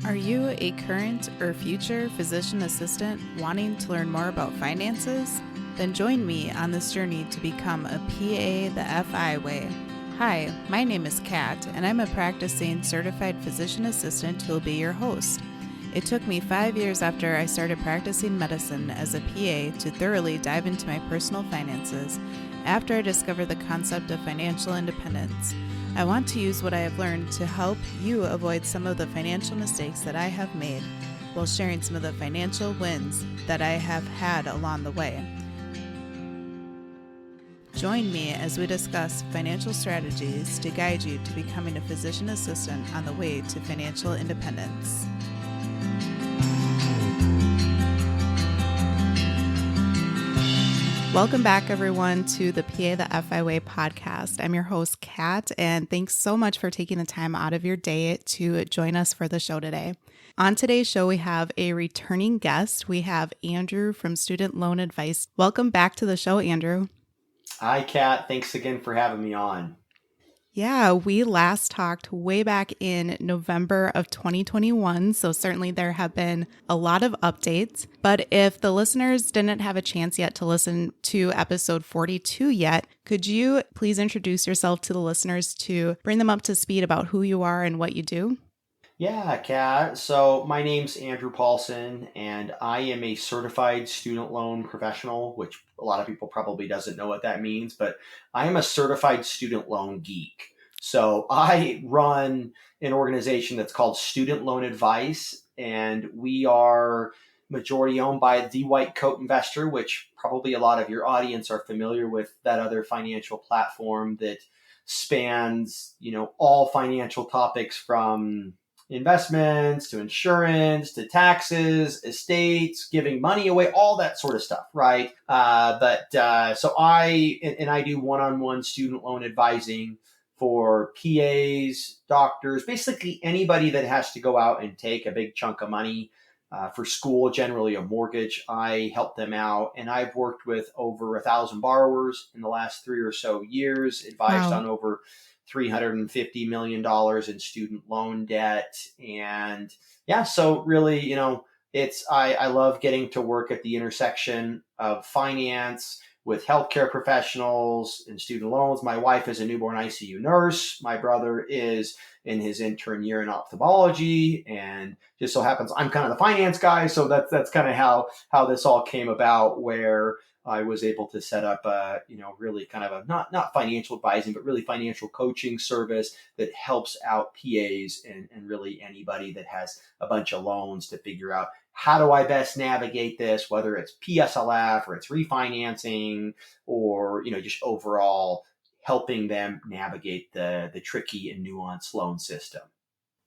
Are you a current or future physician assistant wanting to learn more about finances? Then join me on this journey to become a PA the FI way. Hi, my name is Kat, and I'm a practicing certified physician assistant who will be your host. It took me 5 years after I started practicing medicine as a PA to thoroughly dive into my personal finances after I discovered the concept of financial independence. I want to use what I have learned to help you avoid some of the financial mistakes that I have made while sharing some of the financial wins that I have had along the way. Join me as we discuss financial strategies to guide you to becoming a physician assistant on the way to financial independence. Welcome back, everyone, to the PA the FI Way podcast. I'm your host, Kat, and thanks so much for taking the time out of your day to join us for the show today. On today's show, we have a returning guest. We have Andrew from Student Loan Advice. Welcome back to the show, Andrew. Hi, Kat. Thanks again for having me on. Yeah, we last talked way back in November of 2021, so certainly there have been a lot of updates. But if the listeners didn't have a chance yet to listen to episode 42 yet, could you please introduce yourself to the listeners to bring them up to speed about who you are and what you do? Yeah, Kat. So my name's Andrew Paulson, and I am a certified student loan professional, which a lot of people probably doesn't know what that means, but I am a certified student loan geek. So I run an organization that's called Student Loan Advice, and we are majority owned by the White Coat Investor, which probably a lot of your audience are familiar with, that other financial platform that spans, all financial topics from investments to insurance to taxes, estates, giving money away, all that sort of stuff, right? So I do one-on-one student loan advising for PAs, doctors, basically anybody that has to go out and take a big chunk of money for school, generally a mortgage. I help them out, and I've worked with over 1,000 borrowers in the last 3 or so years, advised on over $350 million in student loan debt. And yeah, so really, I love getting to work at the intersection of finance with healthcare professionals and student loans. My wife is a newborn ICU nurse. My brother is in his intern year in ophthalmology, and just so happens I'm kind of the finance guy. So that's kind of how this all came about, where I was able to set up really kind of a not financial advising, but really financial coaching service that helps out PAs and really anybody that has a bunch of loans to figure out, how do I best navigate this, whether it's PSLF or it's refinancing or, just overall helping them navigate the tricky and nuanced loan system.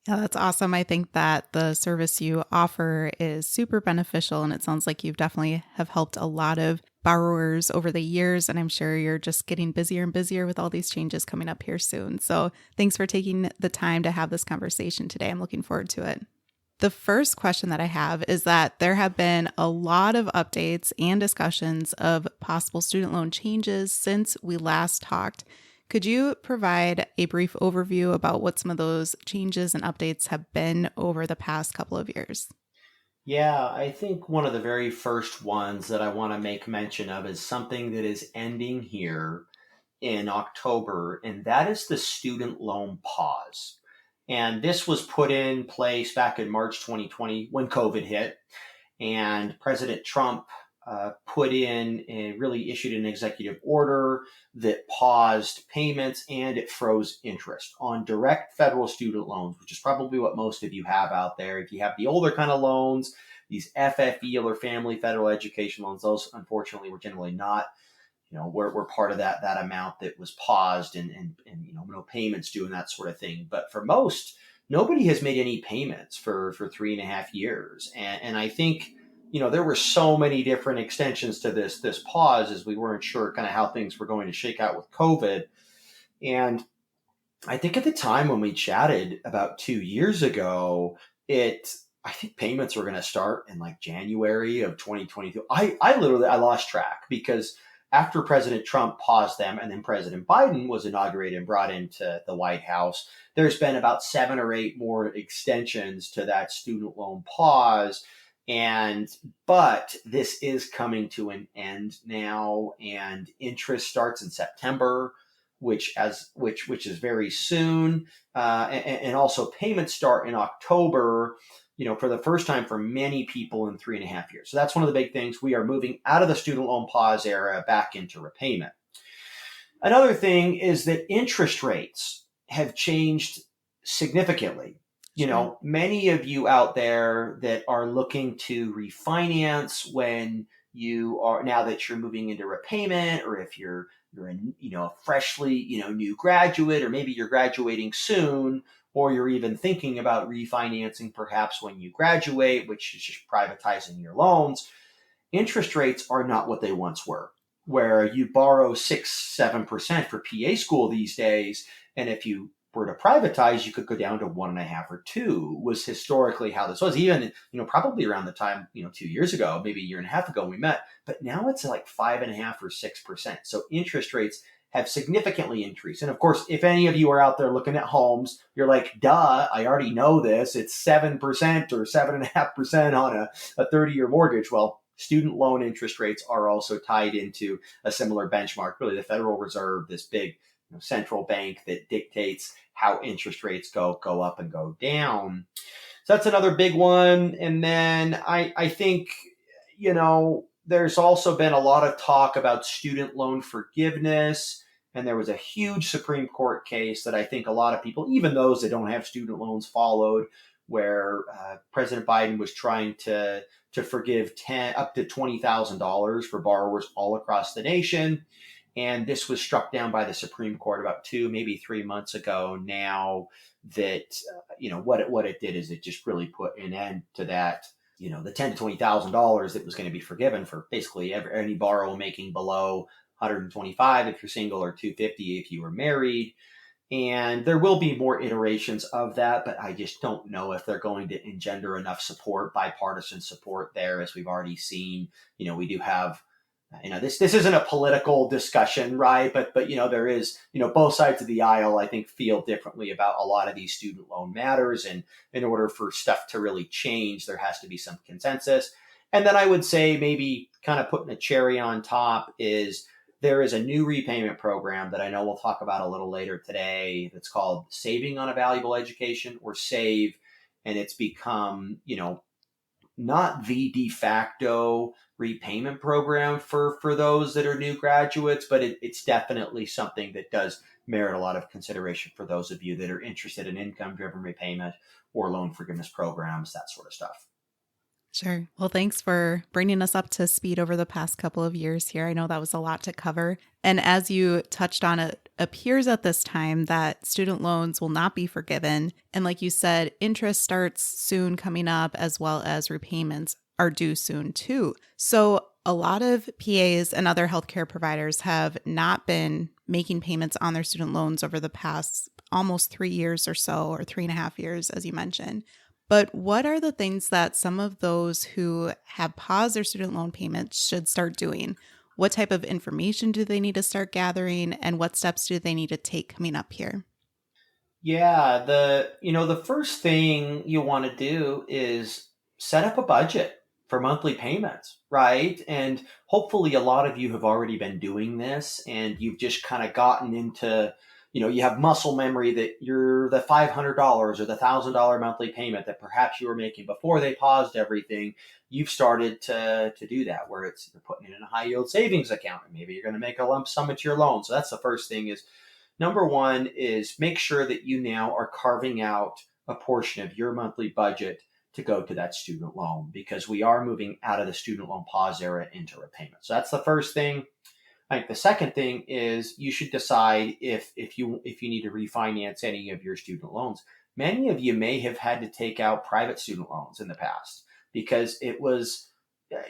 Yeah, that's awesome. I think that the service you offer is super beneficial, and it sounds like you've definitely have helped a lot of borrowers over the years, and I'm sure you're just getting busier and busier with all these changes coming up here soon. So thanks for taking the time to have this conversation today. I'm looking forward to it. The first question that I have is that there have been a lot of updates and discussions of possible student loan changes since we last talked. Could you provide a brief overview about what some of those changes and updates have been over the past couple of years? Yeah, I think one of the very first ones that I want to make mention of is something that is ending here in October, and that is the student loan pause. And this was put in place back in March 2020 when COVID hit, and President Trump really issued an executive order that paused payments, and it froze interest on direct federal student loans, which is probably what most of you have out there. If you have the older kind of loans, these FFE or family federal education loans, those unfortunately were generally not, we're part of that amount that was paused and no payments due and that sort of thing. But for most, nobody has made any payments for 3.5 years. And I think, there were so many different extensions to this pause, as we weren't sure kind of how things were going to shake out with COVID. And I think at the time when we chatted about 2 years ago, I think payments were going to start in like January of 2022. I lost track because after President Trump paused them and then President Biden was inaugurated and brought into the White House, there's been about 7 or 8 more extensions to that student loan pause. But this is coming to an end now, and interest starts in September, which is very soon, and also payments start in October. For the first time for many people in 3.5 years. So that's one of the big things. We are moving out of the student loan pause era back into repayment. Another thing is that interest rates have changed significantly. Many of you out there that are looking to refinance when now that you're moving into repayment, or if you're a freshly, new graduate, or maybe you're graduating soon, or you're even thinking about refinancing perhaps when you graduate, which is just privatizing your loans. Interest rates are not what they once were, where you borrow 6-7% for PA school these days, and if you were to privatize, you could go down to 1.5 or 2, was historically how this was. Even, probably around the time, 2 years ago, maybe a year and a half ago we met, but now it's like 5.5 or 6%. So interest rates have significantly increased. And of course, if any of you are out there looking at homes, you're like, duh, I already know this. It's 7% or 7.5% on a 30-year mortgage. Well, student loan interest rates are also tied into a similar benchmark, really the Federal Reserve, this big central bank that dictates how interest rates go up and go down. So that's another big one. And then I think, there's also been a lot of talk about student loan forgiveness. And there was a huge Supreme Court case that I think a lot of people, even those that don't have student loans, followed, where President Biden was trying to forgive up to $20,000 for borrowers all across the nation. And this was struck down by the Supreme Court about 2, maybe 3 months ago now. That, what it did is it just really put an end to that, the $10,000 to $20,000 that was going to be forgiven for basically any borrower making below 125 if you're single, or 250 if you were married. And there will be more iterations of that, but I just don't know if they're going to engender enough support, bipartisan support there, as we've already seen. We do have, this isn't a political discussion, right? But there is, both sides of the aisle, I think, feel differently about a lot of these student loan matters. And in order for stuff to really change, there has to be some consensus. And then I would say maybe kind of putting a cherry on top is there is a new repayment program that I know we'll talk about a little later today that's called Saving on a Valuable Education, or SAVE. And it's become, not the de facto repayment program for those that are new graduates, but it's definitely something that does merit a lot of consideration for those of you that are interested in income-driven repayment or loan forgiveness programs, that sort of stuff. Sure. Well, thanks for bringing us up to speed over the past couple of years here. I know that was a lot to cover. And as you touched on, it appears at this time that student loans will not be forgiven. And like you said, interest starts soon coming up, as well as repayments are due soon too. So a lot of PAs and other healthcare providers have not been making payments on their student loans over the past almost 3 years or so, or 3.5 years, as you mentioned. But what are the things that some of those who have paused their student loan payments should start doing? What type of information do they need to start gathering, and what steps do they need to take coming up here? Yeah, the first thing you want to do is set up a budget for monthly payments, right? And hopefully a lot of you have already been doing this, and you've just kind of gotten into, you have muscle memory that you're the $500 or the $1,000 monthly payment that perhaps you were making before they paused everything. You've started to do that, where you're putting it in a high yield savings account, and maybe you're going to make a lump sum into your loan. So that's the first thing. Is number one is make sure that you now are carving out a portion of your monthly budget to go to that student loan, because we are moving out of the student loan pause era into repayment. So that's the first thing. I think the second thing is you should decide if you need to refinance any of your student loans. Many of you may have had to take out private student loans in the past because it was,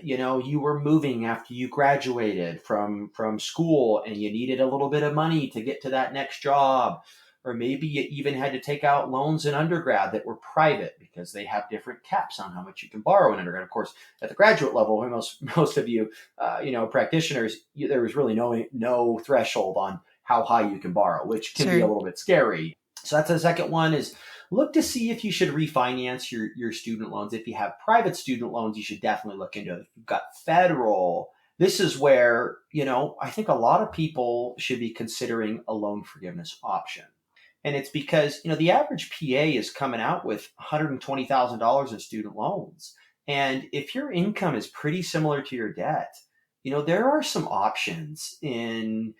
you were moving after you graduated from school and you needed a little bit of money to get to that next job, or maybe you even had to take out loans in undergrad that were private because they have different caps on how much you can borrow in undergrad. Of course, at the graduate level, most of you, practitioners, there was really no threshold on how high you can borrow, which can be a Sure. little bit scary. So that's the second one, is look to see if you should refinance your student loans. If you have private student loans, you should definitely look into it. If you've got federal, this is where, I think a lot of people should be considering a loan forgiveness option. And it's because, the average PA is coming out with $120,000 in student loans. And if your income is pretty similar to your debt, there are some options in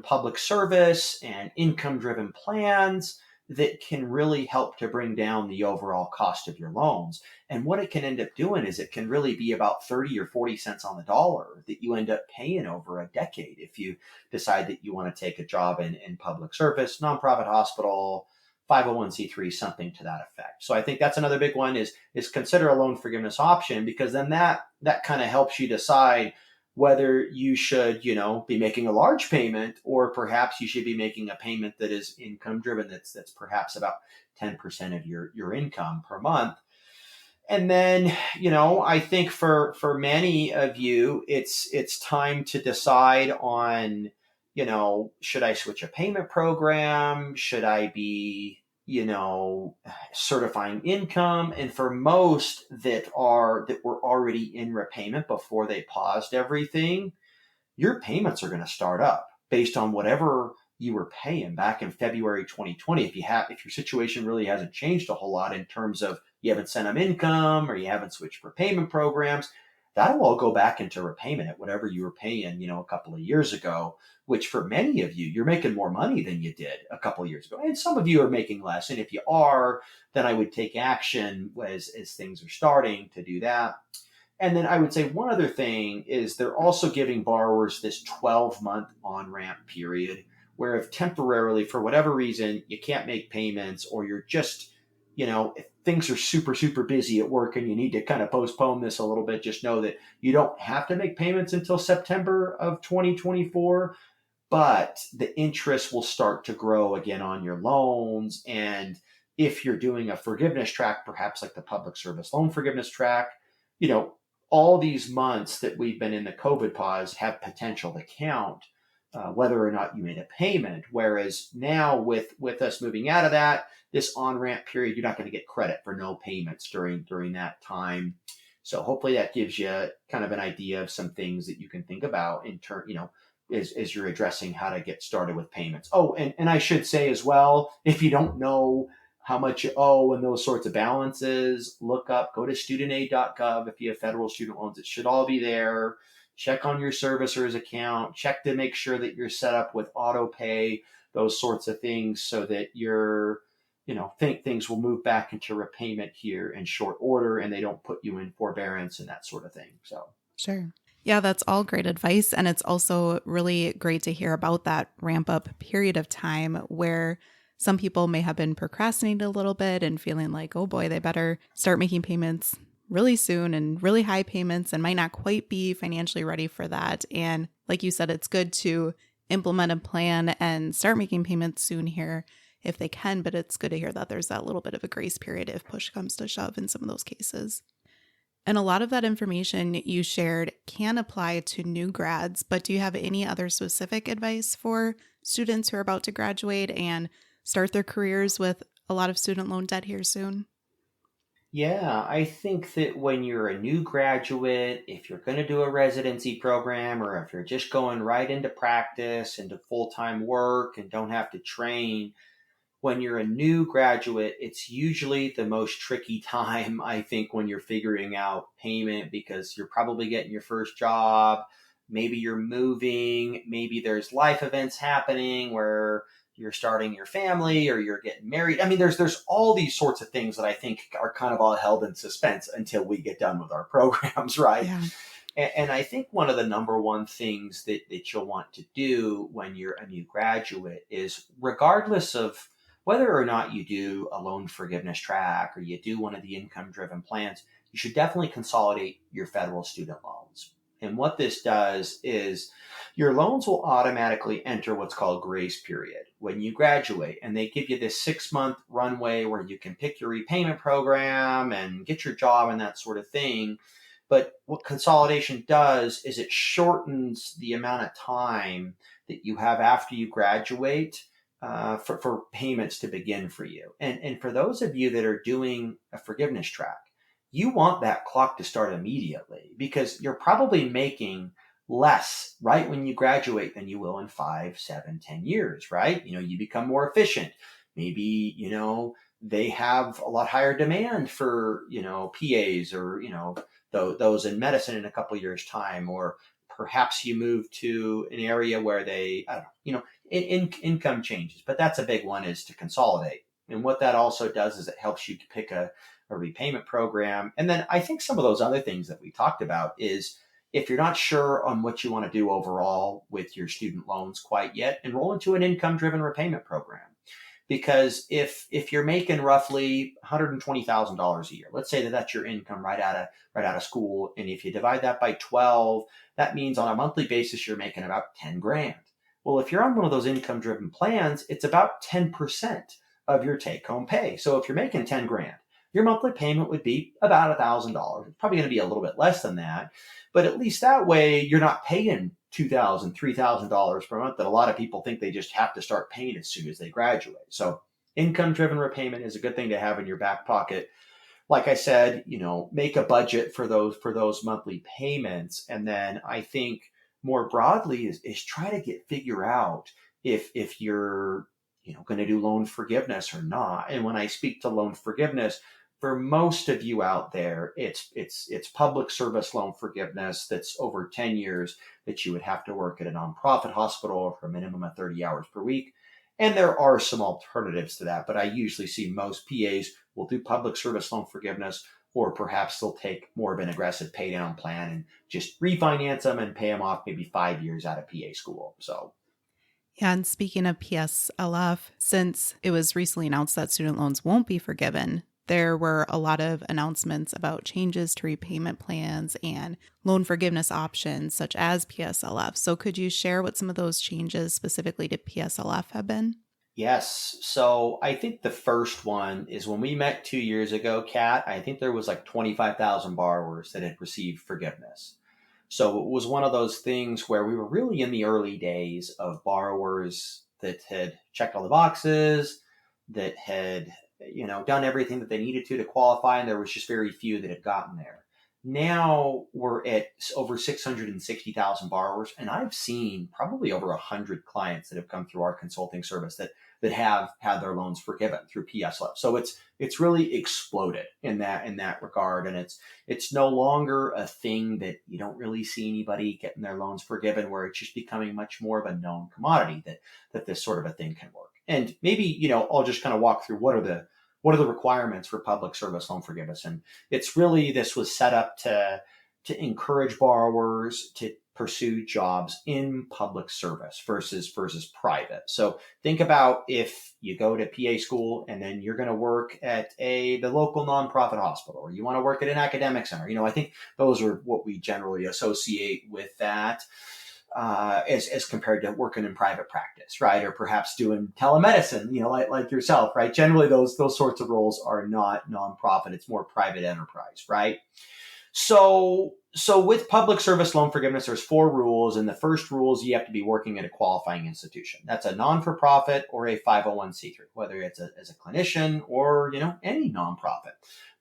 public service and income driven plans that can really help to bring down the overall cost of your loans. And what it can end up doing is it can really be about 30 or 40 cents on the dollar that you end up paying over a decade if you decide that you want to take a job in public service, nonprofit hospital, 501c3, something to that effect. So I think that's another big one, is consider a loan forgiveness option, because then that kind of helps you decide whether you should, be making a large payment, or perhaps you should be making a payment that is income driven, that's perhaps about 10% of your income per month. And then, I think for many of you, it's time to decide on, should I switch a payment program? Should I be, certifying income? And for most that were already in repayment before they paused everything, your payments are going to start up based on whatever you were paying back in February 2020. If your situation really hasn't changed a whole lot in terms of you haven't sent them income or you haven't switched repayment programs, that'll all go back into repayment at whatever you were paying, a couple of years ago, which for many of you, you're making more money than you did a couple of years ago. And some of you are making less. And if you are, then I would take action as things are starting to do that. And then I would say one other thing is they're also giving borrowers this 12-month on-ramp period, where if temporarily, for whatever reason, you can't make payments, or you're just, if things are super, super busy at work and you need to kind of postpone this a little bit, just know that you don't have to make payments until September of 2024, but the interest will start to grow again on your loans. And if you're doing a forgiveness track, perhaps like the public service loan forgiveness track, all these months that we've been in the COVID pause have potential to count, whether or not you made a payment. Whereas now with us moving out of that, this on-ramp period, you're not going to get credit for no payments during that time. So hopefully that gives you kind of an idea of some things that you can think about in turn, as you're addressing how to get started with payments. Oh, and I should say as well, if you don't know how much you owe and those sorts of balances, go to studentaid.gov. If you have federal student loans, it should all be there. Check on your servicer's account, check to make sure that you're set up with auto pay, those sorts of things, so that things will move back into repayment here in short order and they don't put you in forbearance and that sort of thing. So Sure. Yeah, that's all great advice. And it's also really great to hear about that ramp up period of time where some people may have been procrastinating a little bit and feeling like, oh boy, they better start making payments really soon, and really high payments, and might not quite be financially ready for that. And like you said, it's good to implement a plan and start making payments soon here if they can, but it's good to hear that there's that little bit of a grace period if push comes to shove in some of those cases. And a lot of that information you shared can apply to new grads, but do you have any other specific advice for students who are about to graduate and start their careers with a lot of student loan debt here soon? yeah, I think that when you're a new graduate, if you're going to do a residency program, or if you're just going right into practice, into full-time work and don't have to train, when you're a new graduate, it's usually the most tricky time, I think, when you're figuring out payment, because you're probably getting your first job. Maybe you're moving. Maybe there's life events happening where you're starting your family or you're getting married. I mean, there's all these sorts of things that I think are kind of all held in suspense until we get done with our programs, right? Yeah. And I think one of the number one things that you'll want to do when you're a new graduate is, regardless of whether or not you do a loan forgiveness track or you do one of the income driven plans, you should definitely consolidate your federal student loans. And what this does is your loans will automatically enter what's called grace period when you graduate. And they give you this 6-month runway where you can pick your repayment program and get your job and that sort of thing. But what consolidation does is it shortens the amount of time that you have after you graduate for payments to begin for you. And for those of you that are doing a forgiveness track, you want that clock to start immediately because you're probably making less right when you graduate than you will in 5, 7, 10 years, right? You become more efficient. Maybe, they have a lot higher demand for, PAs or, those in medicine in a couple years time, or perhaps you move to an area where they, I don't know, income changes, but that's a big one is to consolidate. And what that also does is it helps you to pick a repayment program. And then I think some of those other things that we talked about is if you're not sure on what you want to do overall with your student loans quite yet, enroll into an income driven repayment program. Because if you're making roughly $120,000 a year, let's say that that's your income right out of school, and if you divide that by 12, that means on a monthly basis you're making about 10 grand. Well, if you're on one of those income driven plans, it's about 10% of your take home pay. So if you're making 10 grand, your monthly payment would be about $1,000. It's probably going to be a little bit less than that, but at least that way you're not paying $2,000, $3,000 per month that a lot of people think they just have to start paying as soon as they graduate. So income driven repayment is a good thing to have in your back pocket. Like I said, make a budget for those monthly payments. And then I think more broadly is try to figure out if you're going to do loan forgiveness or not. And when I speak to loan forgiveness, for most of you out there, it's public service loan forgiveness that's over 10 years that you would have to work at a nonprofit hospital for a minimum of 30 hours per week. And there are some alternatives to that, but I usually see most PAs will do public service loan forgiveness, or perhaps they'll take more of an aggressive pay down plan and just refinance them and pay them off maybe 5 years out of PA school. So Yeah, and speaking of PSLF, since it was recently announced that student loans won't be forgiven, there were a lot of announcements about changes to repayment plans and loan forgiveness options such as PSLF. So could you share what some of those changes specifically to PSLF have been? yes. So I think the first one is when we met 2 years ago, Kat, I think there was like 25,000 borrowers that had received forgiveness. So it was one of those things where we were really in the early days of borrowers that had checked all the boxes, that had, done everything that they needed to qualify, and there was just very few that had gotten there. Now we're at over 660,000 borrowers, and I've seen probably over 100 clients that have come through our consulting service that have had their loans forgiven through PSLF. So it's really exploded in that regard, and it's no longer a thing that you don't really see anybody getting their loans forgiven, where it's just becoming much more of a known commodity that this sort of a thing can work. And maybe I'll just kind of walk through what are the requirements for public service loan forgiveness. And it's really, this was set up to encourage borrowers to pursue jobs in public service versus private. So think about if you go to PA school and then you're going to work at the local nonprofit hospital, or you want to work at an academic center. I think those are what we generally associate with that. As compared to working in private practice, right? Or perhaps doing telemedicine, like yourself, right? Generally, those sorts of roles are not nonprofit. It's more private enterprise, right? So with public service loan forgiveness, there's 4 rules. And the first rule is you have to be working at a qualifying institution. That's a non-for-profit or a 501c3, whether it's as a clinician or, any nonprofit.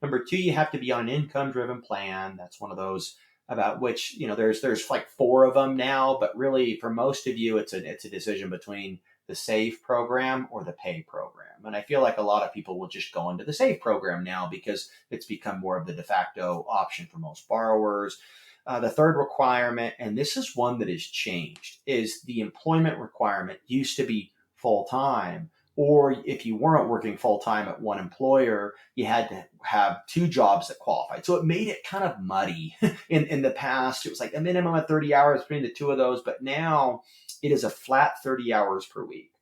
Number 2, you have to be on an income-driven plan. That's one of those about which, there's like 4 of them now, but really for most of you, it's a decision between the SAVE program or the PAY program. And I feel like a lot of people will just go into the SAVE program now because it's become more of the de facto option for most borrowers. The third requirement, and this is one that has changed, is the employment requirement used to be full-time. Or if you weren't working full-time at one employer, you had to have 2 jobs that qualified. So it made it kind of muddy. In the past, it was like a minimum of 30 hours between the 2 of those. But now it is a flat 30 hours per week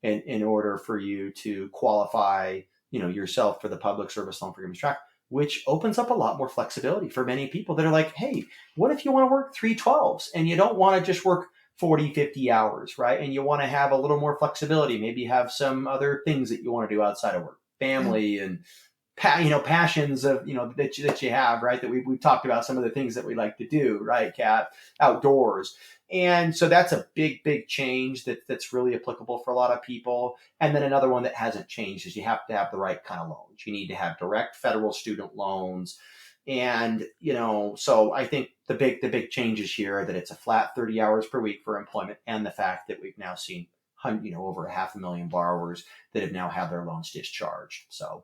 in order for you to qualify, yourself for the public service loan forgiveness track. which opens up a lot more flexibility for many people that are like, hey, what if you want to work 312s and you don't want to just work 40, 50 hours, right? And you want to have a little more flexibility. Maybe you have some other things that you want to do outside of work, family and passions of, that you have, right? That we've talked about some of the things that we like to do, right, Kat? Outdoors. And so that's a big, big change that's really applicable for a lot of people. And then another one that hasn't changed is you have to have the right kind of loans. You need to have direct federal student loans. And, so I think the big changes here are that it's a flat 30 hours per week for employment, and the fact that we've now seen, over 500,000 borrowers that have now had their loans discharged. So.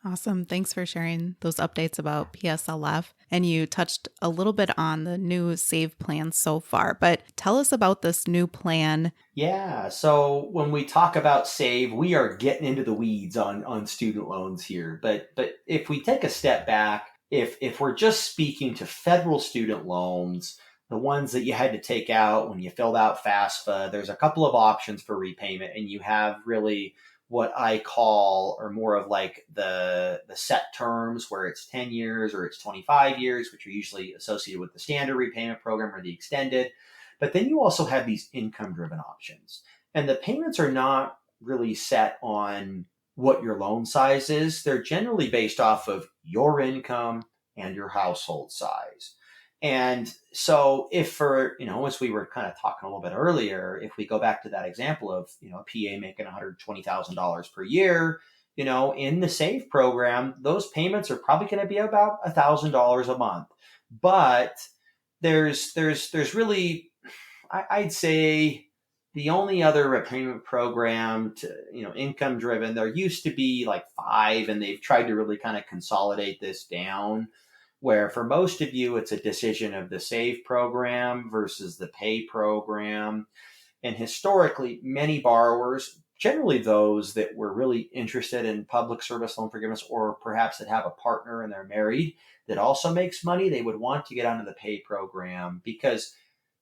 Awesome. Thanks for sharing those updates about PSLF. And you touched a little bit on the new SAVE plan so far, but tell us about this new plan. Yeah. So when we talk about SAVE, we are getting into the weeds on student loans here. But if we take a step back, if we're just speaking to federal student loans, the ones that you had to take out when you filled out FAFSA, there's a couple of options for repayment, and you have really what I call, or more of like the set terms, where it's 10 years or it's 25 years, which are usually associated with the standard repayment program or the extended. But then you also have these income driven options. And the payments are not really set on what your loan size is. They're generally based off of your income and your household size. And so if for, as we were kind of talking a little bit earlier, if we go back to that example of, a PA making $120,000 per year, in the SAVE program, those payments are probably going to be about $1,000 a month. But there's really, I'd say the only other repayment program to, income driven, there used to be like 5, and they've tried to really kind of consolidate this down, where for most of you, it's a decision of the SAVE program versus the PAY program. And historically, many borrowers, generally those that were really interested in public service loan forgiveness, or perhaps that have a partner and they're married that also makes money, they would want to get onto the PAY program. Because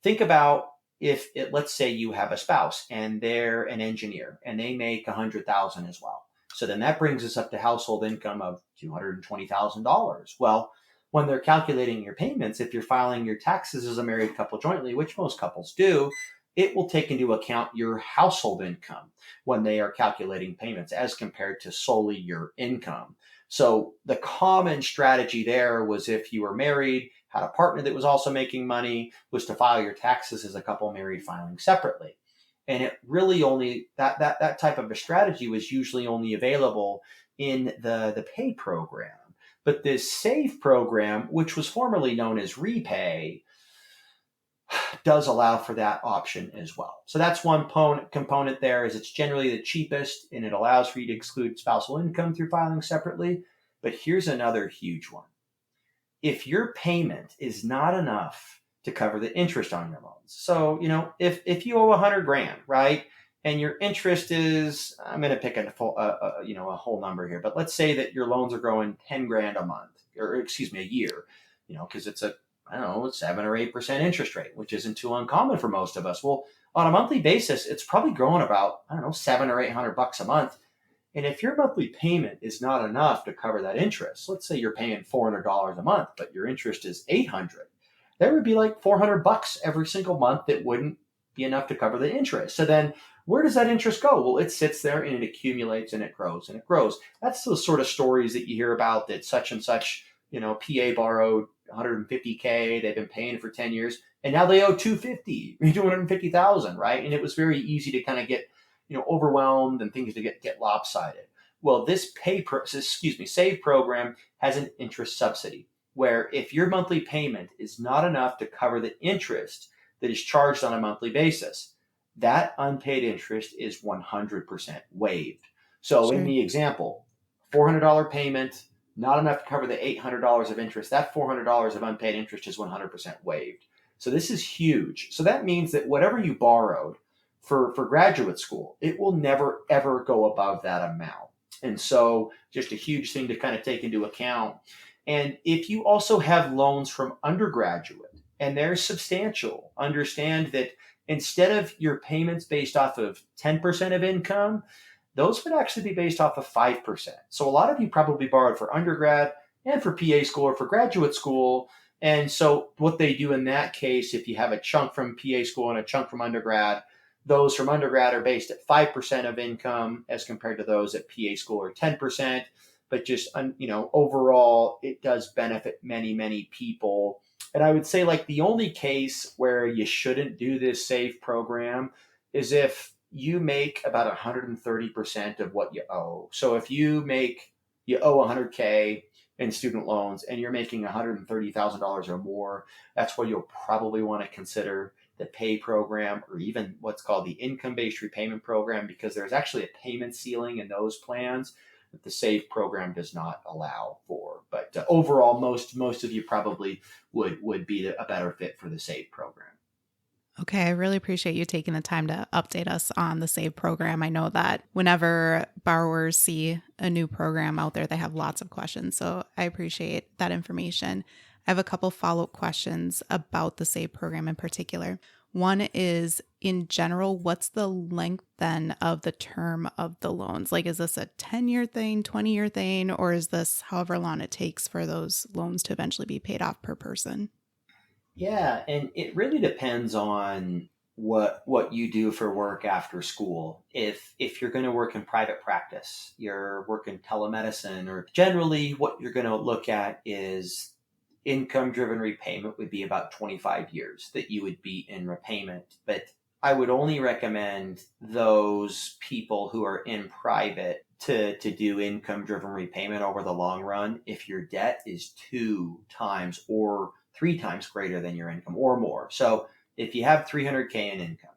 think about, let's say you have a spouse and they're an engineer and they make $100,000 as well. So then that brings us up to household income of $220,000. Well, when they're calculating your payments, if you're filing your taxes as a married couple jointly, which most couples do, it will take into account your household income when they are calculating payments as compared to solely your income. So the common strategy there was, if you were married, had a partner that was also making money, was to file your taxes as a couple married filing separately. And it really only, that type of a strategy was usually only available in the PAY program. But this SAVE program, which was formerly known as Repay, does allow for that option as well. So that's one component there, is it's generally the cheapest, and it allows for you to exclude spousal income through filing separately. But here's another huge one. If your payment is not enough to cover the interest on your loans, so, if you owe $100,000, right? And your interest is, I'm going to pick a whole number here, but let's say that your loans are growing $10,000 a month, or a year, because it's 7 or 8% interest rate, which isn't too uncommon for most of us. Well, on a monthly basis, it's probably growing about, $700 or $800 a month. And if your monthly payment is not enough to cover that interest, let's say you're paying $400 a month, but your interest is $800, there would be like $400 every single month that wouldn't be enough to cover the interest. So then, where does that interest go? Well, it sits there and it accumulates and it grows and it grows. That's those sort of stories that you hear about, that such and such, PA borrowed $150K, they've been paying for 10 years, and now they owe $250,000, right? And it was very easy to kind of get, overwhelmed and things to get lopsided. Well, this SAVE program has an interest subsidy, where if your monthly payment is not enough to cover the interest that is charged on a monthly basis, that unpaid interest is 100% waived. So Sure. in the example, $400 payment, not enough to cover the $800 of interest, that $400 of unpaid interest is 100% waived. So this is huge. So that means that whatever you borrowed for graduate school, it will never, ever go above that amount. And so just a huge thing to kind of take into account. And if you also have loans from undergraduate and they're substantial, understand that instead of your payments based off of 10% of income, those would actually be based off of 5%. So a lot of you probably borrowed for undergrad and for PA school or for graduate school. And so what they do in that case, if you have a chunk from PA school and a chunk from undergrad, those from undergrad are based at 5% of income as compared to those at PA school are 10%. But just, overall, it does benefit many, many people. And I would say like the only case where you shouldn't do this SAVE program is if you make about 130% of what you owe. So if you owe 100K in student loans and you're making $130,000 or more, that's where you'll probably want to consider the pay program or even what's called the income-based repayment program, because there's actually a payment ceiling in those plans that the SAVE program does not allow for. But overall, most of you probably would be a better fit for the SAVE program. Okay, I really appreciate you taking the time to update us on the SAVE program. I know that whenever borrowers see a new program out there, they have lots of questions. So I appreciate that information. I have a couple follow-up questions about the SAVE program in particular. One is, in general, what's the length then of the term of the loans? Like, is this a 10-year thing, 20-year thing, or is this however long it takes for those loans to eventually be paid off per person? Yeah, and it really depends on what you do for work after school. If you're going to work in private practice, you're working telemedicine, or generally what you're going to look at is income driven repayment would be about 25 years that you would be in repayment. But I would only recommend those people who are in private to do income driven repayment over the long run if your debt is 2 times or 3 times greater than your income or more. So if you have 300K in income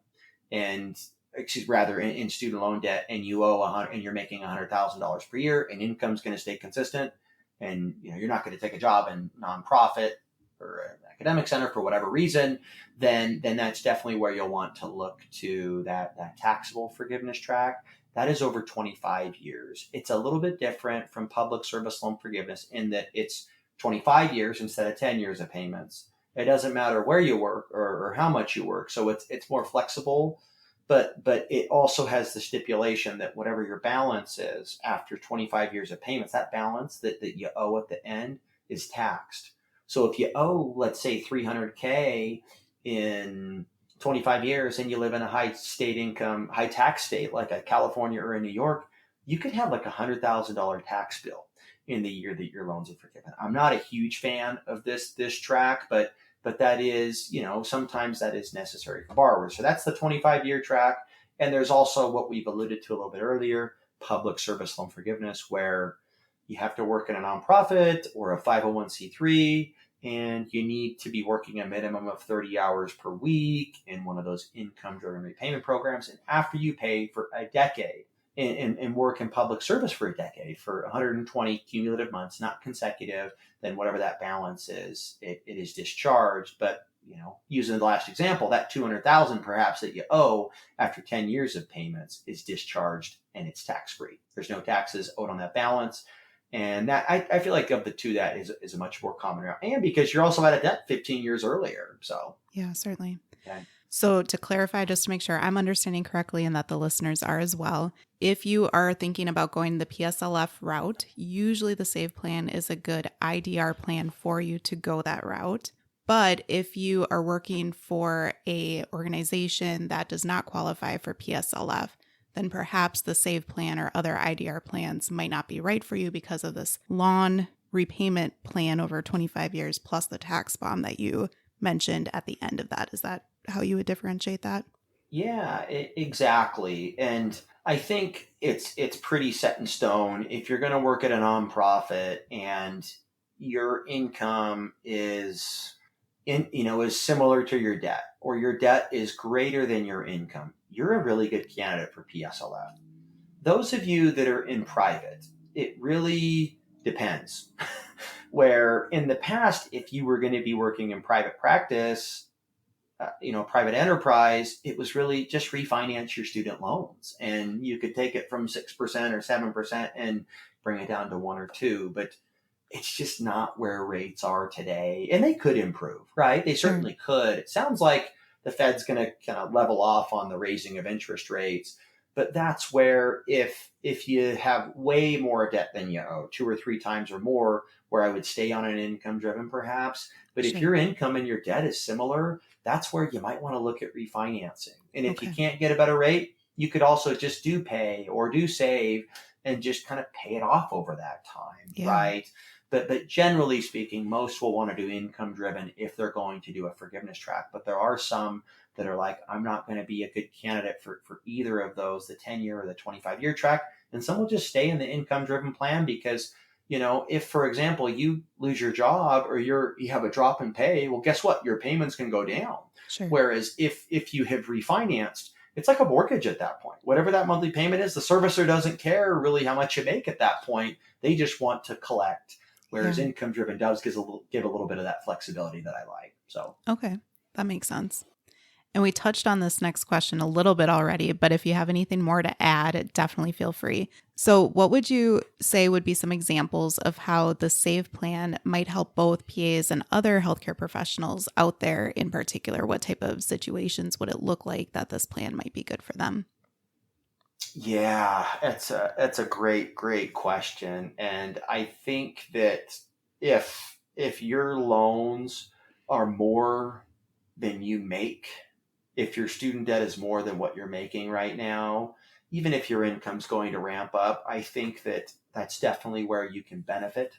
and in student loan debt, and you owe and you're making $100,000 per year, and income's going to stay consistent, and you're not going to take a job in nonprofit or an academic center for whatever reason, then that's definitely where you'll want to look to that taxable forgiveness track. That is over 25 years. It's a little bit different from public service loan forgiveness in that it's 25 years instead of 10 years of payments. It doesn't matter where you work or how much you work. So it's more flexible, but it also has the stipulation that whatever your balance is after 25 years of payments, that balance that you owe at the end is taxed. So if you owe, let's say 300K in 25 years and you live in a high tax state like a California or in New York, you could have like $100,000 tax bill in the year that your loans are forgiven. I'm not a huge fan of this track, but that is, sometimes that is necessary for borrowers. So that's the 25-year track. And there's also what we've alluded to a little bit earlier, public service loan forgiveness, where you have to work in a nonprofit or a 501c3, and you need to be working a minimum of 30 hours per week in one of those income-driven repayment programs. And after you pay for a decade, and work in public service for a decade, for 120 cumulative months, not consecutive, then whatever that balance is, it is discharged. But using the last example, that 200,000 perhaps that you owe after 10 years of payments is discharged and it's tax free. There's no taxes owed on that balance. And that I feel like of the two, that is a much more common route. And because you're also out of debt 15 years earlier. So yeah, certainly. Okay. So to clarify, just to make sure I'm understanding correctly and that the listeners are as well, if you are thinking about going the PSLF route, usually the SAVE plan is a good IDR plan for you to go that route. But if you are working for a organization that does not qualify for PSLF, then perhaps the SAVE plan or other IDR plans might not be right for you because of this long repayment plan over 25 years plus the tax bomb that you mentioned at the end of that. Is that how you would differentiate that? Yeah, exactly. And I think it's pretty set in stone. If you're going to work at a nonprofit and your income is similar to your debt, or your debt is greater than your income, you're a really good candidate for PSLF. Those of you that are in private, it really depends. Where in the past, if you were going to be working in private practice, private enterprise, it was really just refinance your student loans, and you could take it from 6% or 7% and bring it down to 1 or 2. But it's just not where rates are today, and they could improve, right? They certainly could. It sounds like the Fed's going to kind of level off on the raising of interest rates, but that's where if if you have way more debt than you owe, 2 or 3 times or more, where I would stay on an income driven perhaps. But if Sure. your income and your debt is similar, that's where you might want to look at refinancing. And if you Okay. can't get a better rate, you could also just do pay or do save and just kind of pay it off over that time, Yeah. right? But generally speaking, most will want to do income driven if they're going to do a forgiveness track. But there are some that are like, I'm not going to be a good candidate for either of those, the 10-year or the 25-year track. And some will just stay in the income driven plan because, if, for example, you lose your job or you have a drop in pay, well, guess what? Your payments can go down. Sure. Whereas if you have refinanced, it's like a mortgage at that point. Whatever that monthly payment is, the servicer doesn't care really how much you make at that point. They just want to collect. Whereas Yeah. income driven does give a little bit of that flexibility that I like. So Okay. That makes sense. And we touched on this next question a little bit already, but if you have anything more to add, definitely feel free. So, what would you say would be some examples of how the SAVE plan might help both PAs and other healthcare professionals out there in particular? What type of situations would it look like that this plan might be good for them? yeah, that's a great question. And I think that if your loans are more than you make, if your student debt is more than what you're making right now, even if your income's going to ramp up, I think that that's definitely where you can benefit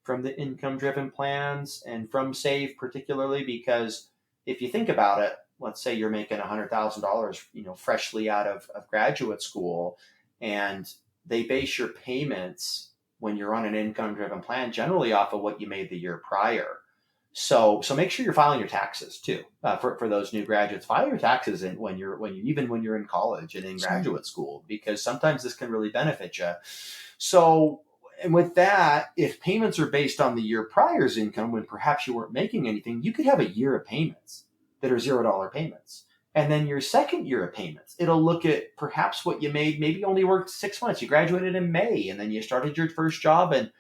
from the income driven plans and from SAVE particularly, because if you think about it, let's say you're making $100,000, freshly out of graduate school, and they base your payments when you're on an income driven plan generally off of what you made the year prior. So make sure you're filing your taxes too. For those new graduates, file your taxes when you're in college and in Sure. graduate school, because sometimes this can really benefit you. So, and with that, if payments are based on the year prior's income when perhaps you weren't making anything, you could have a year of payments that are $0 payments. And then your second year of payments, it'll look at perhaps what you made, maybe only worked 6 months. You graduated in May and then you started your first job in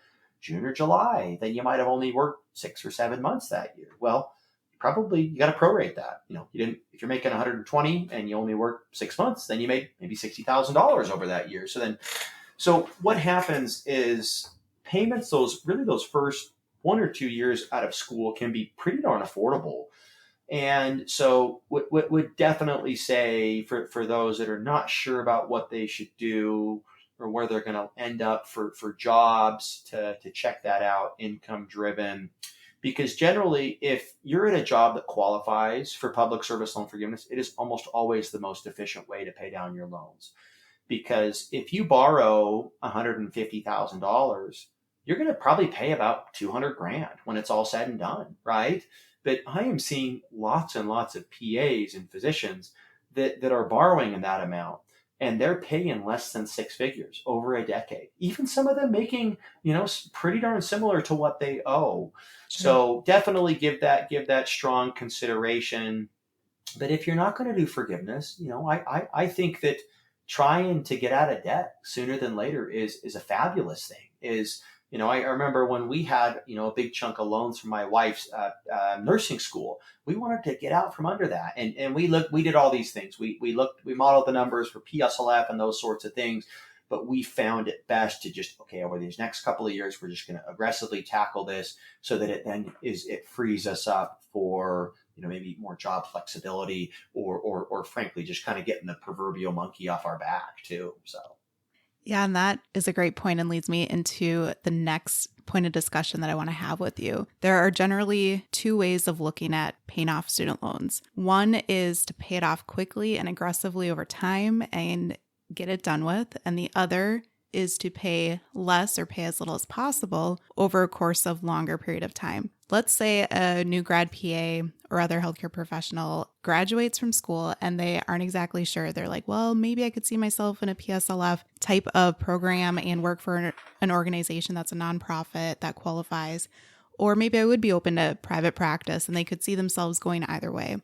June or July. Then you might have only worked 6 or 7 months that year. Well, you got to prorate that. You didn't, if you're making 120 and you only worked 6 months, then you made maybe $60,000 over that year. So what happens is payments, those first 1 or 2 years out of school can be pretty darn affordable. And so would definitely say for those that are not sure about what they should do or where they're going to end up for jobs to check that out, income driven. Because generally, if you're in a job that qualifies for public service loan forgiveness, it is almost always the most efficient way to pay down your loans. Because if you borrow $150,000, you're going to probably pay about 200 grand when it's all said and done, right? But I am seeing lots and lots of PAs and physicians that are borrowing in that amount, and they're paying less than six figures over a decade. Even some of them making, pretty darn similar to what they owe. Sure. So definitely give that strong consideration. But if you're not going to do forgiveness, I think that trying to get out of debt sooner than later is a fabulous thing. I remember when we had, a big chunk of loans from my wife's nursing school, we wanted to get out from under that. And we did all these things. We modeled the numbers for PSLF and those sorts of things, but we found it best to just, okay, over these next couple of years, we're just going to aggressively tackle this so that it frees us up for, maybe more job flexibility or frankly, just kind of getting the proverbial monkey off our back too. So. Yeah, and that is a great point and leads me into the next point of discussion that I want to have with you. There are generally two ways of looking at paying off student loans. One is to pay it off quickly and aggressively over time and get it done with, and the other is to pay less or pay as little as possible over a course of longer period of time. Let's say a new grad PA or other healthcare professional graduates from school and they aren't exactly sure. They're like, well, maybe I could see myself in a PSLF type of program and work for an organization that's a nonprofit that qualifies. Or maybe I would be open to private practice, and they could see themselves going either way.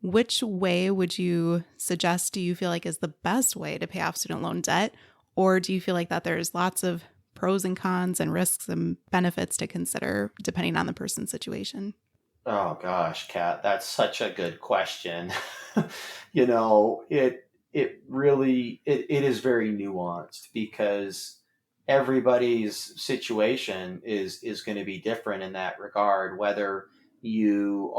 Which way would you suggest do you feel like is the best way to pay off student loan debt? Or do you feel like that there's lots of pros and cons and risks and benefits to consider depending on the person's situation? Oh gosh, Kat, that's such a good question. It it is very nuanced because everybody's situation is going to be different in that regard, whether you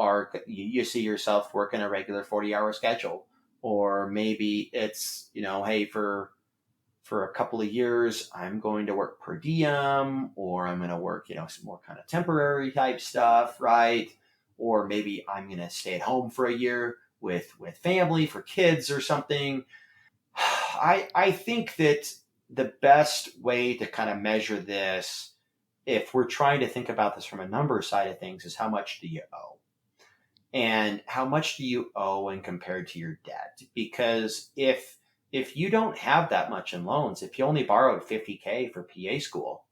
see yourself working a regular 40-hour schedule, or maybe it's, hey, for a couple of years, I'm going to work per diem, or I'm going to work, some more kind of temporary type stuff, right? Or maybe I'm going to stay at home for a year with family for kids or something. I think that the best way to kind of measure this, if we're trying to think about this from a number side of things, is how much do you owe? And how much do you owe when compared to your debt? Because if you don't have that much in loans, if you only borrowed 50K for PA school,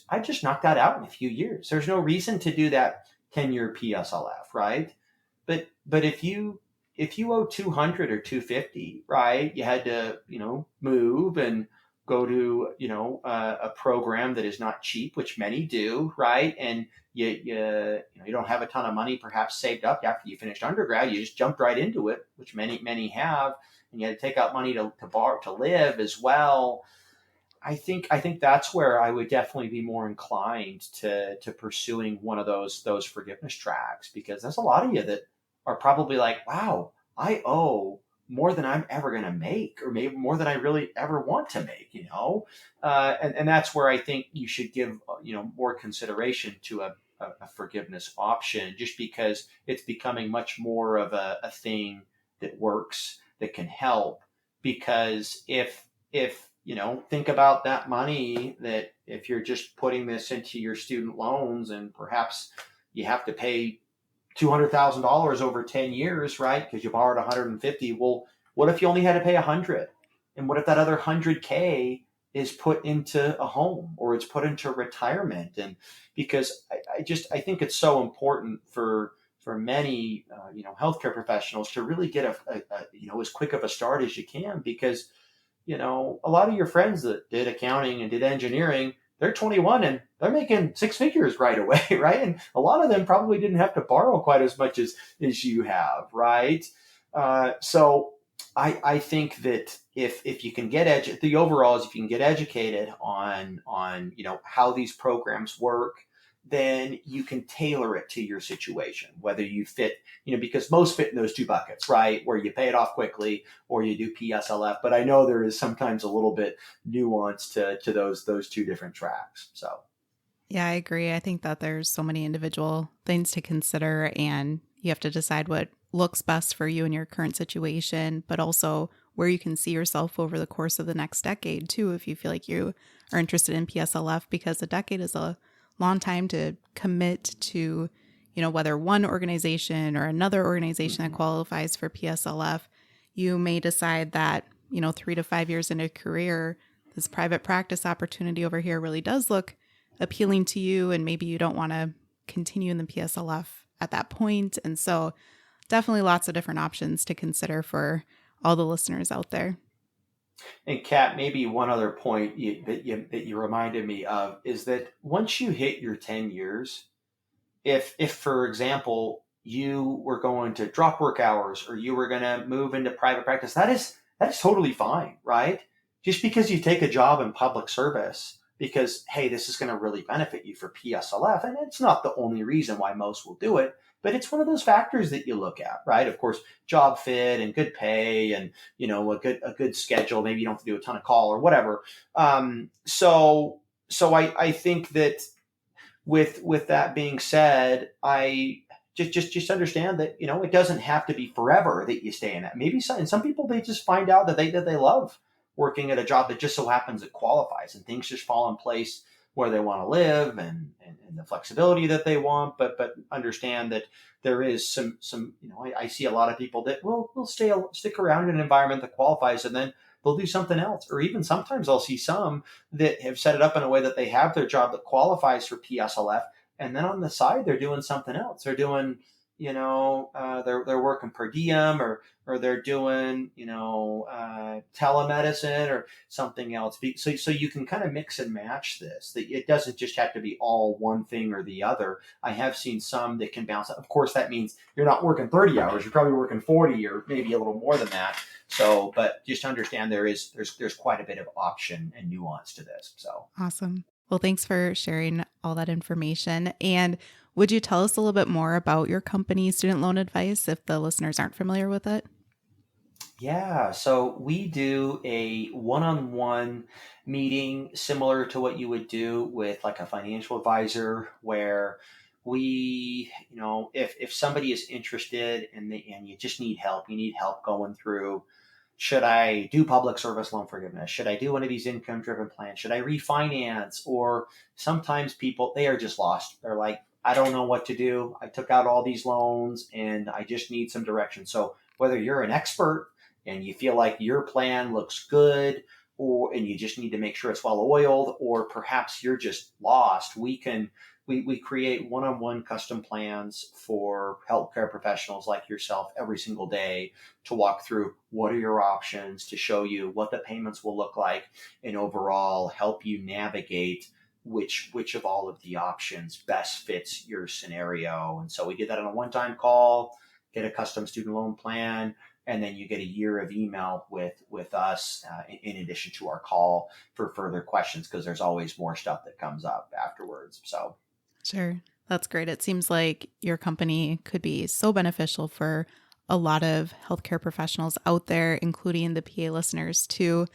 I just knocked that out in a few years. There's no reason to do that 10-year PSLF, right? But if you owe 200 or 250, right, you had to, move and go to, a program that is not cheap, which many do, right? And you don't have a ton of money perhaps saved up after you finished undergrad. You just jumped right into it, which many have, and you had to take out money to borrow to live as well. I think that's where I would definitely be more inclined to pursuing one of those forgiveness tracks, because there's a lot of you that are probably like, wow, I owe more than I'm ever going to make, or maybe more than I really ever want to make. And that's where I think you should give more consideration to a forgiveness option, just because it's becoming much more of a thing that works, that can help. Because if think about that money, that if you're just putting this into your student loans, and perhaps you have to pay $200,000 over 10 years, right? Because you borrowed 150. Well, what if you only had to pay 100? And what if that other 100K is put into a home, or it's put into retirement? And because I think it's so important for many healthcare professionals to really get as quick of a start as you can, because a lot of your friends that did accounting and did engineering, they're 21 and they're making six figures right away, right? And a lot of them probably didn't have to borrow quite as much as you have, right? So I think that if you can get the overall is, if you can get educated on how these programs work, then you can tailor it to your situation, whether you fit, because most fit in those two buckets, right? Where you pay it off quickly, or you do PSLF. But I know there is sometimes a little bit nuance to those two different tracks. So. Yeah, I agree. I think that there's so many individual things to consider, and you have to decide what looks best for you in your current situation, but also where you can see yourself over the course of the next decade too, if you feel like you are interested in PSLF, because a decade is a long time to commit to, whether one organization or another organization that qualifies for PSLF. You may decide that, 3 to 5 years into a career, this private practice opportunity over here really does look appealing to you, and maybe you don't want to continue in the PSLF at that point. And so definitely lots of different options to consider for all the listeners out there. And Kat, maybe one other point that you reminded me of is that once you hit your 10 years, if for example you were going to drop work hours, or you were going to move into private practice, that is totally fine, right? Just because you take a job in public service, because hey, this is going to really benefit you for PSLF, and it's not the only reason why most will do it, but it's one of those factors that you look at, right? Of course, job fit and good pay, and a good schedule. Maybe you don't have to do a ton of call or whatever. So I think that with that being said, I just understand that it doesn't have to be forever that you stay in that. Maybe some people, they just find out that they love working at a job that just so happens it qualifies, and things just fall in place where they want to live, and the flexibility that they want, but understand that there is some I see a lot of people that will stick around in an environment that qualifies, and then they'll do something else. Or even sometimes I'll see some that have set it up in a way that they have their job that qualifies for PSLF, and then on the side they're doing something else. They're doing they're working per diem, or they're doing, telemedicine or something else. So you can kind of mix and match this. That it doesn't just have to be all one thing or the other. I have seen some that can bounce. Of course, that means you're not working 30 hours. You're probably working 40 or maybe a little more than that. So, but just understand there's quite a bit of option and nuance to this. So Awesome. Well, thanks for sharing all that information. And would you tell us a little bit more about your company, Student Loan Advice, if the listeners aren't familiar with it? yeah, so we do a one-on-one meeting similar to what you would do with like a financial advisor, where if somebody is interested and you just you need help going through, should I do public service loan forgiveness? Should I do one of these income driven plans? Should I refinance? Or sometimes people, they are just lost. They're like, I don't know what to do. I took out all these loans and I just need some direction. So whether you're an expert and you feel like your plan looks good, and you just need to make sure it's well oiled, or perhaps you're just lost, we create one-on-one custom plans for healthcare professionals like yourself every single day to walk through what are your options, to show you what the payments will look like, and overall help you navigate which of all of the options best fits your scenario. And so we did that on a one-time call, get a custom student loan plan, and then you get a year of email with us in addition to our call for further questions, because there's always more stuff that comes up afterwards. So Sure. That's great. It seems like your company could be so beneficial for a lot of healthcare professionals out there, including the PA listeners too.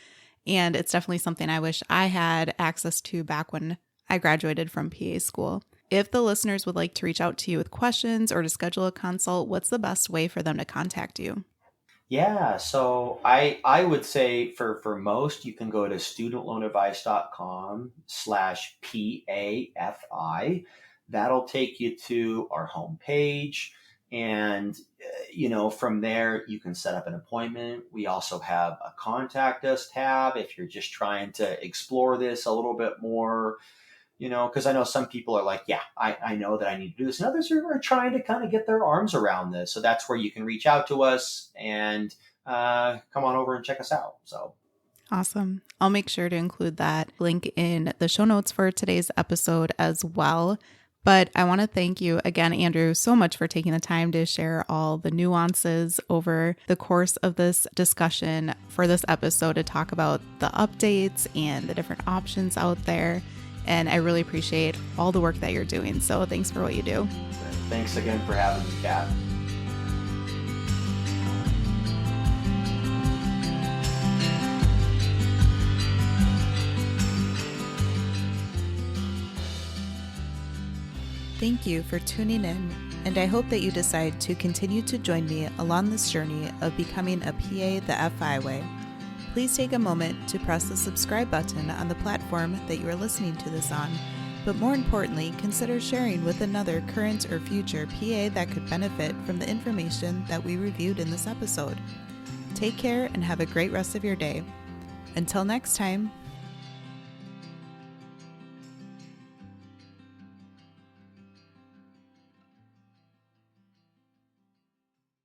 And it's definitely something I wish I had access to back when I graduated from PA school. If the listeners would like to reach out to you with questions or to schedule a consult, what's the best way for them to contact you? yeah, so I would say for most, you can go to studentloanadvice.com/PAFI. That'll take you to our homepage. And, from there, you can set up an appointment. We also have a contact us tab if you're just trying to explore this a little bit more, because I know some people are like, yeah, I know that I need to do this. And others are trying to kind of get their arms around this. So that's where you can reach out to us and come on over and check us out. So Awesome. I'll make sure to include that link in the show notes for today's episode as well. But I want to thank you again, Andrew, so much for taking the time to share all the nuances over the course of this discussion for this episode, to talk about the updates and the different options out there. And I really appreciate all the work that you're doing. So thanks for what you do. thanks again for having me, Kat. Thank you for tuning in, and I hope that you decide to continue to join me along this journey of becoming a PA the FI way. Please take a moment to press the subscribe button on the platform that you are listening to this on, but more importantly, consider sharing with another current or future PA that could benefit from the information that we reviewed in this episode. Take care and have a great rest of your day. Until next time.